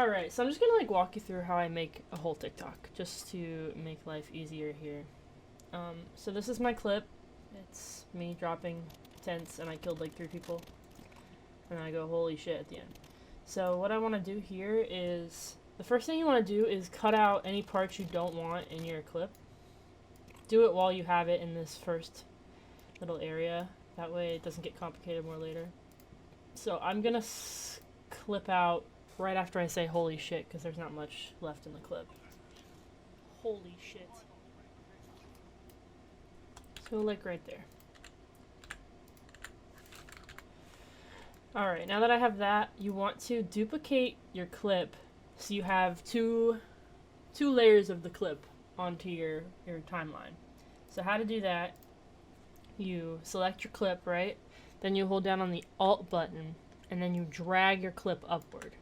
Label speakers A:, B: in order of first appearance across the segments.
A: Alright, so I'm just gonna like walk you through how I make a whole TikTok, just to make life easier here. So this is my clip. It's me dropping tents and I killed like 3 people. And then I go, holy shit, at the end. So what I want to do here is, the first thing you want to do is cut out any parts you don't want in your clip. Do it while you have it in this first little area. That way it doesn't get complicated more later. So I'm gonna clip out right after I say holy shit, because there's not much left in the clip. Holy shit. So like right there. Alright, now that I have that, you want to duplicate your clip so you have two layers of the clip onto your timeline. So how to do that, you select your clip, right? Then you hold down on the Alt button, and then you drag your clip upward.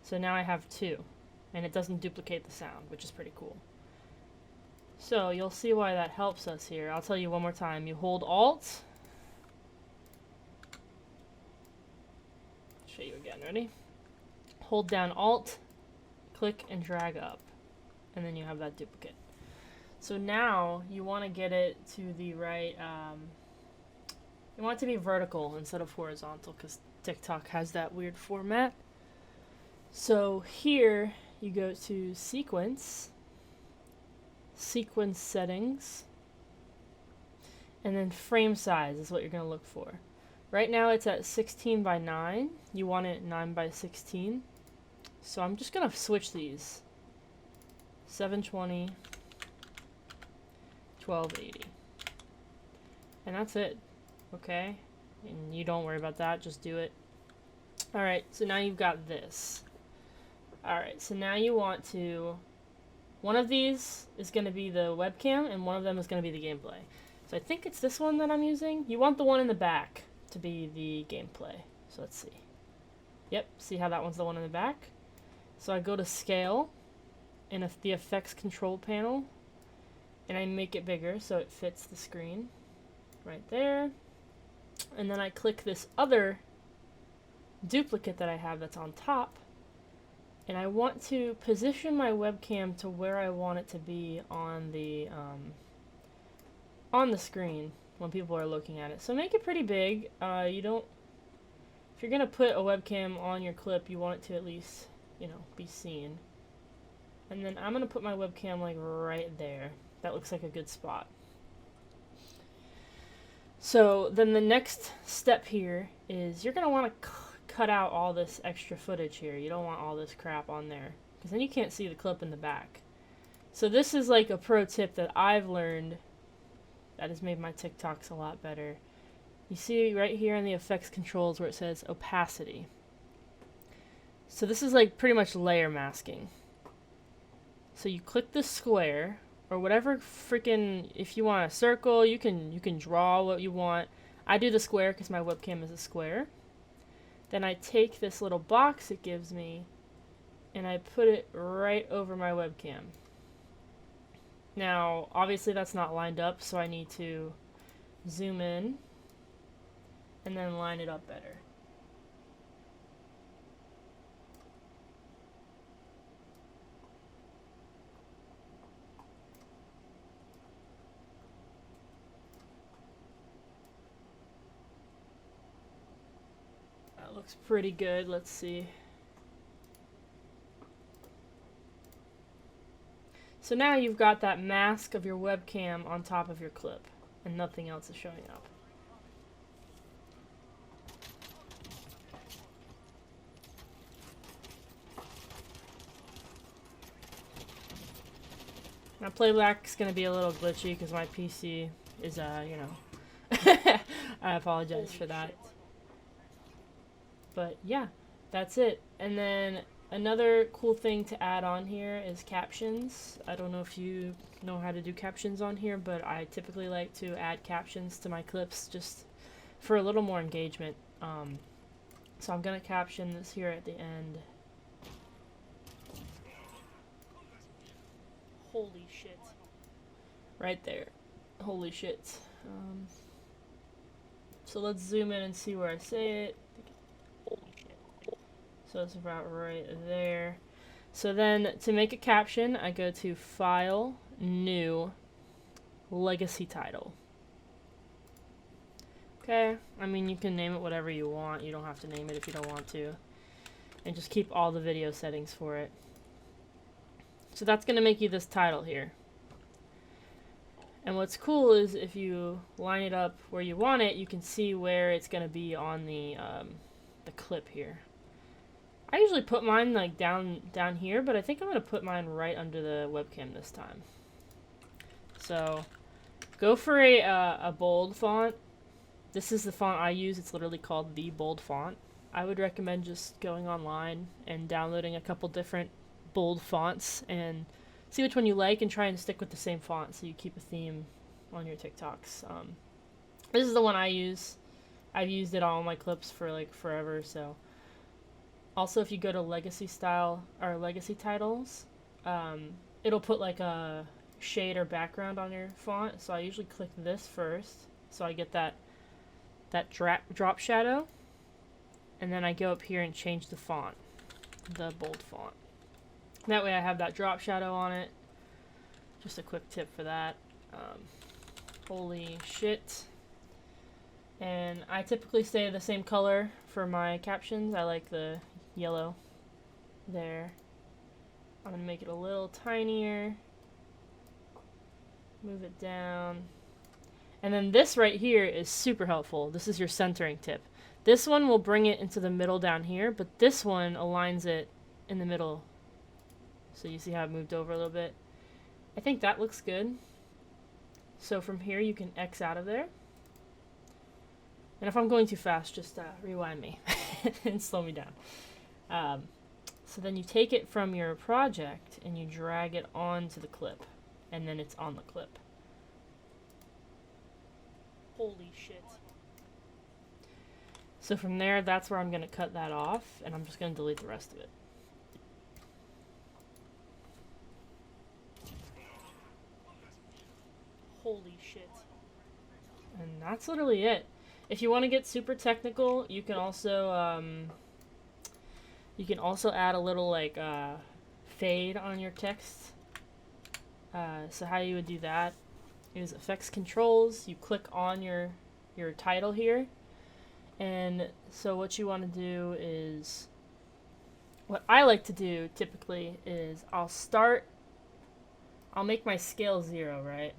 A: So now I have 2, and it doesn't duplicate the sound, which is pretty cool. So you'll see why that helps us here. I'll tell you one more time. You hold Alt. Show you again. Ready? Hold down Alt, click and drag up, and then you have that duplicate. So now you want to get it to the right. You want it to be vertical instead of horizontal because TikTok has that weird format. So here you go to sequence settings, and then frame size is what you're going to look for. Right now it's at 16 by 9. You want it 9 by 16. So I'm just going to switch these. 720, 1280. And that's it. Okay? And you don't worry about that, just do it. Alright, so now you've got this. Alright, so now you want to... One of these is going to be the webcam, and one of them is going to be the gameplay. So I think it's this one that I'm using. You want the one in the back to be the gameplay. So let's see. Yep, see how that one's the one in the back? So I go to scale in the effects control panel, and I make it bigger so it fits the screen right there. And then I click this other duplicate that I have that's on top, and I want to position my webcam to where I want it to be on the screen when people are looking at it. So make it pretty big. If you're gonna put a webcam on your clip, you want it to at least, be seen. And then I'm gonna put my webcam like right there. That looks like a good spot. So then the next step here is you're gonna want to cut out all this extra footage here. You don't want all this crap on there, because then you can't see the clip in the back. So this is like a pro tip that I've learned that has made my TikToks a lot better. You see right here in the effects controls where it says opacity. So this is like pretty much layer masking. So you click the square, or whatever freaking, if you want a circle, you can draw what you want. I do the square because my webcam is a square. Then I take this little box it gives me, and I put it right over my webcam. Now, obviously that's not lined up, so I need to zoom in and then line it up better. That looks pretty good. Let's see. So now you've got that mask of your webcam on top of your clip, and nothing else is showing up. Now playback's gonna be a little glitchy because my PC is, I apologize for that. But yeah, that's it. And then another cool thing to add on here is captions. I don't know if you know how to do captions on here, but I typically like to add captions to my clips just for a little more engagement. So I'm gonna caption this here at the end. Holy shit. Right there. Holy shit. So let's zoom in and see where I say it. Holy shit. So it's about right there. So then to make a caption, I go to File, New, Legacy Title. Okay, I mean you can name it whatever you want. You don't have to name it if you don't want to. And just keep all the video settings for it. So that's going to make you this title here. And what's cool is if you line it up where you want it, you can see where it's going to be on the clip here. I usually put mine like down here, but I think I'm going to put mine right under the webcam this time. So go for a bold font. This is the font I use. It's literally called the bold font. I would recommend just going online and downloading a couple different bold fonts and see which one you like and try and stick with the same font so you keep a theme on your TikToks. This is the one I use. I've used it on all my clips for like forever. So also if you go to legacy style or legacy titles, it'll put like a shade or background on your font. So I usually click this first so I get that drop shadow. And then I go up here and change the font, the bold font. That way I have that drop shadow on it. Just a quick tip for that. Holy shit. And I typically stay the same color for my captions. I like the yellow there. I'm going to make it a little tinier. Move it down. And then this right here is super helpful. This is your centering tip. This one will bring it into the middle down here, but this one aligns it in the middle. So you see how it moved over a little bit? I think that looks good. So from here you can X out of there. And if I'm going too fast, just rewind me and slow me down. So then you take it from your project and you drag it onto the clip. And then it's on the clip. Holy shit. So from there, that's where I'm going to cut that off, and I'm just going to delete the rest of it. Holy shit. And that's literally it. If you want to get super technical, you can also add a little like fade on your text. So how you would do that is effects controls. You click on your title here. And so what you want to do is, what I like to do typically is I'll make my scale 0, right?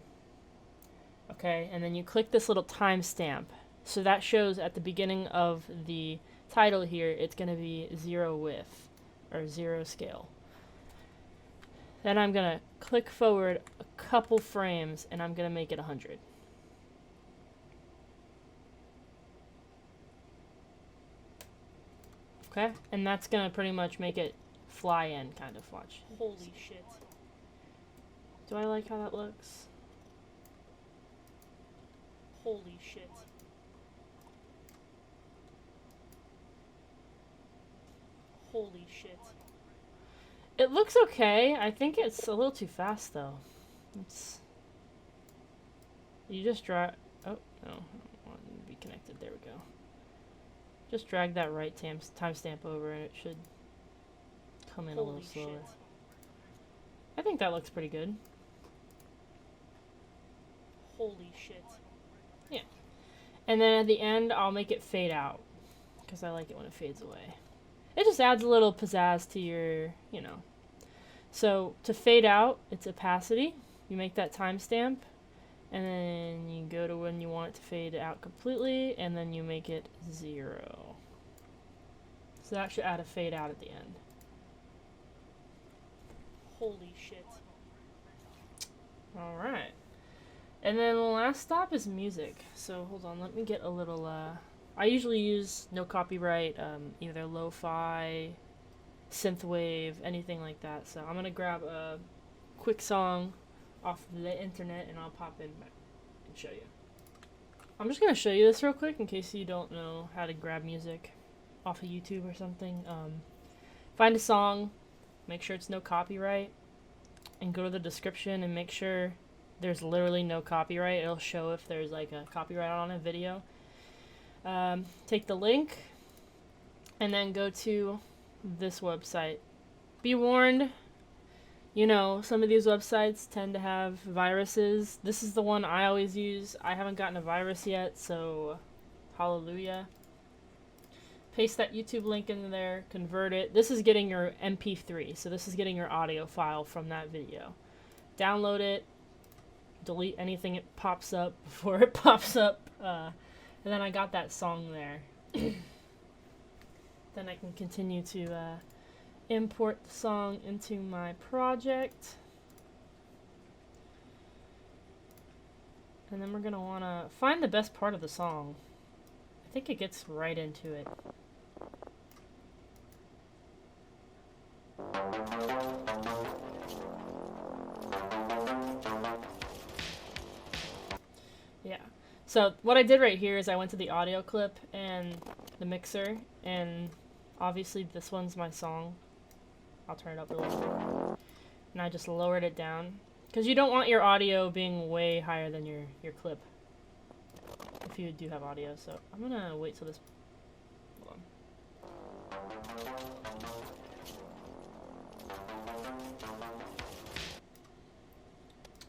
A: Okay, and then you click this little timestamp. So that shows at the beginning of the title here, it's going to be 0 width, or 0 scale. Then I'm going to click forward a couple frames, and I'm going to make it 100. Okay, and that's gonna pretty much make it fly in, kind of. Watch. Holy shit. Do I like how that looks? Holy shit. Holy shit. It looks okay. I think it's a little too fast, though. You just drag... Oh, no. I don't want it to be connected. There we go. Just drag that right timestamp over and it should come in a little slower. Shit. I think that looks pretty good. Holy shit. Yeah. And then at the end, I'll make it fade out. Because I like it when it fades away. It just adds a little pizzazz to your, you know. So, to fade out, it's opacity. You make that timestamp. And then you go to when you want it to fade out completely, and then you make it 0. So that should add a fade out at the end. Holy shit. Alright. And then the last stop is music. So hold on, let me get a little, I usually use no copyright, either lo-fi, synthwave, anything like that. So I'm gonna grab a quick song off the internet and I'll pop in and show you. I'm just gonna show you this real quick in case you don't know how to grab music off of YouTube or something. Find a song, make sure it's no copyright, and go to the description and make sure there's literally no copyright. It'll show if there's like a copyright on a video. Take the link and then go to this website. Be warned, you know, some of these websites tend to have viruses. This is the one I always use. I haven't gotten a virus yet, so hallelujah. Paste that YouTube link in there, convert it. This is getting your MP3, so this is getting your audio file from that video. Download it, delete anything it pops up before it pops up, and then I got that song there. Then I can continue to import the song into my project. And then we're going to want to find the best part of the song. I think it gets right into it. Yeah. So what I did right here is I went to the audio clip and the mixer, and obviously this one's my song. I'll turn it up a little bit. And I just lowered it down, because you don't want your audio being way higher than your clip, if you do have audio. So I'm gonna wait till this. Hold on.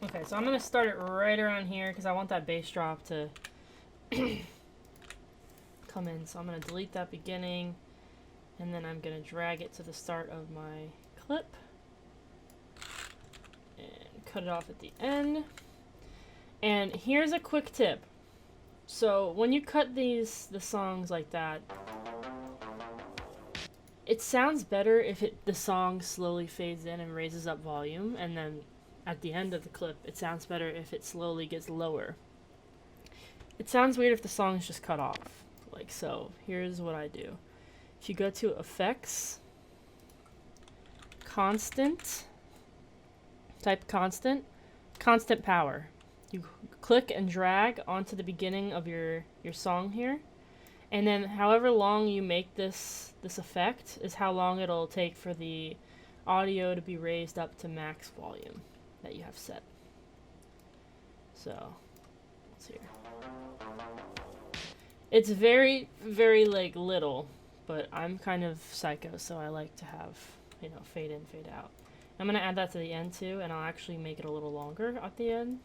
A: Okay, so I'm gonna start it right around here because I want that bass drop to come in. So I'm gonna delete that beginning, and then I'm gonna drag it to the start of my clip and cut it off at the end. And here's a quick tip. So when you cut the songs like that, it sounds better if the song slowly fades in and raises up volume, and then at the end of the clip it sounds better if it slowly gets lower. It sounds weird if the song's just cut off, like so. Here's what I do. If you go to Effects, Constant, type Constant Power. You click and drag onto the beginning of your song here, and then however long you make this effect is how long it'll take for the audio to be raised up to max volume that you have set. So let's see here. It's very, very like little, but I'm kind of psycho, so I like to have, you know, fade in, fade out. I'm gonna add that to the end too, and I'll actually make it a little longer at the end.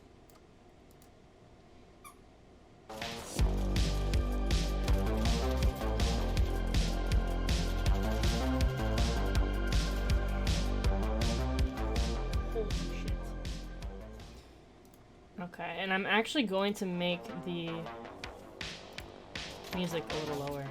A: Okay, and I'm actually going to make the music a little lower.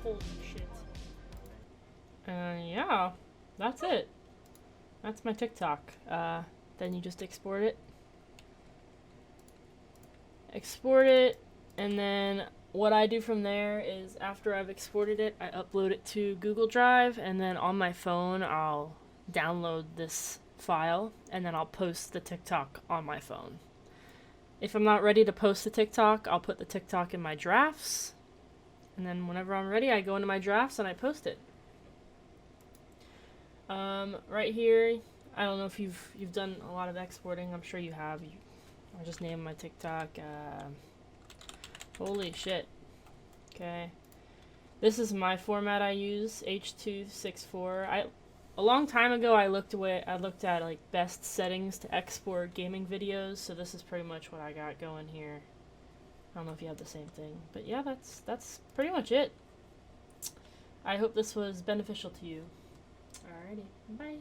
A: Holy shit. Yeah, that's it. That's my TikTok. Then you just export it. And then what I do from there is after I've exported it, I upload it to Google Drive, and then on my phone I'll download this file, and then I'll post the TikTok on my phone. If I'm not ready to post the TikTok, I'll put the TikTok in my drafts, and then whenever I'm ready, I go into my drafts and I post it. Right here, I don't know if you've done a lot of exporting. I'm sure you have. I'll just name my TikTok. Holy shit. Okay. This is my format I use, H.264. A long time ago I looked at like best settings to export gaming videos, so this is pretty much what I got going here. I don't know if you have the same thing, but yeah, that's pretty much it. I hope this was beneficial to you. Alrighty, bye.